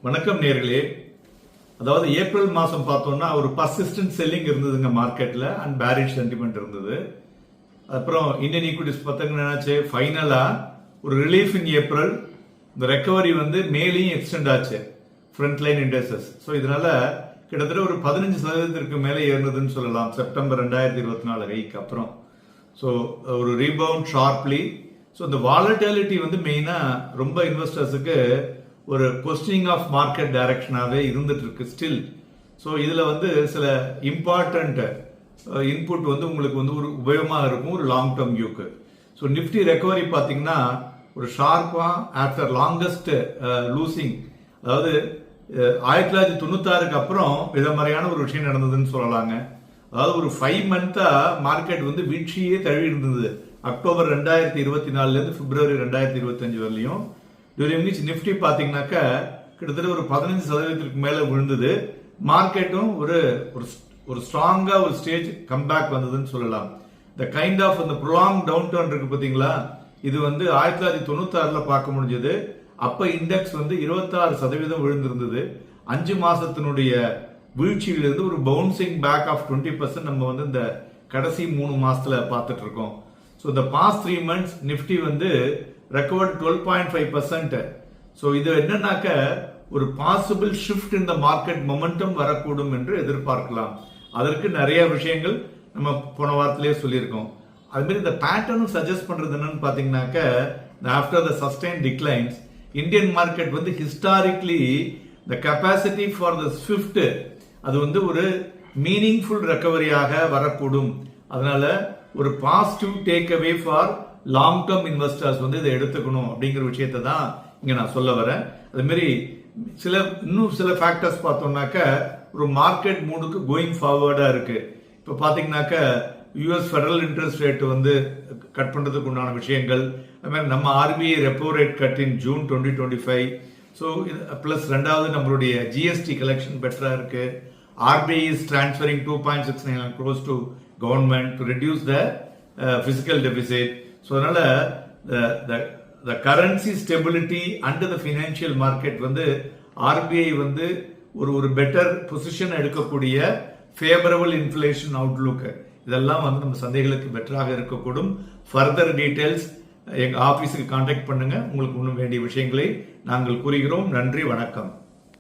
வணக்கம் நேர்களே. அதாவது ஏப்ரல் மாதம் பார்த்தோம்னா ஒரு பர்சிஸ்டன்ட் செல்லிங் இருந்ததுங்க மார்க்கெட்டில் அண்ட் பேரிஷ் சென்டிமெண்ட் இருந்தது. அப்புறம் இந்தியன் ஈக்விட்டிஸ் பார்த்தீங்கன்னா என்னாச்சு, ஃபைனலாக ஒரு ரிலீஃப் இன் ஏப்ரல், இந்த ரெக்கவரி மேலேயும் எக்ஸ்டெண்ட் ஆச்சு ஃப்ரண்ட் லைன் இண்டெக்ஸஸ். ஸோ இதனால கிட்டத்தட்ட ஒரு 15% மேலே ஏறினதுன்னு சொல்லலாம் செப்டம்பர் 2024 ஹைக்கு அப்புறம். ஸோ ஒரு ரீபவுண்ட் ஷார்ப்லி. ஸோ இந்த வாலட்டிலிட்டி மெயினாக ரொம்ப இன்வெஸ்டர்ஸுக்கு ஒரு கொஸ்டினிங் ஆஃப் மார்க்கெட் டைரக்ஷனாகவே இருந்துட்டு இருக்கு ஸ்டில். ஸோ இதில் சில இம்பார்ட்டன்ட் இன்புட் உங்களுக்கு ஒரு உபயோகமாக இருக்கும் ஒரு லாங் டேர்ம் வியூக்கு. ஸோ நிஃப்டி ரெக்கவரி பார்த்தீங்கன்னா ஒரு ஷார்ப்பாக ஆஃப்டர் லாங்கஸ்ட் லூசிங், அதாவது 1996 அப்புறம் இதை மாதிரியான ஒரு விஷயம் நடந்ததுன்னு சொல்லலாங்க. அதாவது ஒரு 5 மந்த்தா மார்க்கெட் வீழ்ச்சியே தழுவி இருந்தது. அக்டோபர் 2024 பிப்ரவரி 2025 வரலையும். டியூரிங் விச் நிஃப்டி பார்த்தீங்கன்னாக்கா கிட்டத்தட்ட ஒரு 15% மேலே விழுந்தது. மார்க்கெட்டும் ஒரு ஸ்ட்ராங்கா ஒரு ஸ்டேஜ் கம்பேக் வந்ததுன்னு சொல்லலாம். இந்த கைண்ட் ஆஃப் அந்த ப்ரொலாங் டவுன் டர்ன் இருக்கு பார்த்தீங்களா, இது 1996 பார்க்க முடிஞ்சது. அப்ப இண்டெக்ஸ் 26% விழுந்திருந்தது. 5 மாசத்தினுடைய வீழ்ச்சியிலிருந்து ஒரு பவுன்சிங் பேக் ஆஃப் 20% நம்ம இந்த கடைசி 3 மாசத்துல பார்த்துட்டு இருக்கோம். ஸோ இந்த past 3 months Nifty recovered 12.5%. So இது என்னன்னாக்க ஒரு பாசிபிள் ஷிஃப்ட் இந்த மார்க்கெட் மொமெண்டம் வரக்கூடும் என்று எதிர்பார்க்கலாம். அதற்கு நிறைய விஷயங்கள் நம்ம போன வாரத்திலேயே சொல்லியிருக்கோம். அது மாதிரி இந்த பேட்டர்னும் சஜஸ்ட் பண்றது என்னன்னு பாத்தீங்கன்னாக்க, after the sustain declines Indian market historically the capacity for the Swift அது ஒரு மீனிங்ஃபுல் ரெக்கவரியாக வரக்கூடும். அதனால ஒரு positive take away for long term investors இதை எடுத்துக்கணும் அப்படிங்கிற விஷயத்தை தான் இங்க நான் சொல்ல வரேன். அது மாதிரி இன்னும் சில ஃபேக்டர்ஸ் பார்த்தோம்னாக்க ஒரு மார்க்கெட் மூடுக்கு கோயிங் ஃபார்வர்டா இருக்கு. இப்போ பாத்தீங்கன்னாக்க US federal interest rate cut பண்றதுக்கு உண்டான விஷயங்கள், அது மாதிரி நம்ம RBI repo rate cut in June 2025. So plus ரெண்டாவது நம்மளுடைய ஜிஎஸ்டி கலெக்ஷன் பெட்டரா இருக்கு. RBI is transferring 2.69 crores to government to reduce the fiscal deficit. So அதனால the currency stability under the financial market RBI ஒரு பெட்டர் பொசிஷன் எடுக்கக்கூடிய favourable inflation Outlook, இதெல்லாம் நம்ம சந்தைகளுக்கு பெட்டராக இருக்கக்கூடும். ஃபர்தர் டீடைல்ஸ் எங்க ஆபீஸுக்கு கான்டாக்ட் பண்ணுங்க. உங்களுக்கு இன்னும் வேண்டிய விஷயங்களை நாங்கள் கூறுகிறோம். நன்றி, வணக்கம்.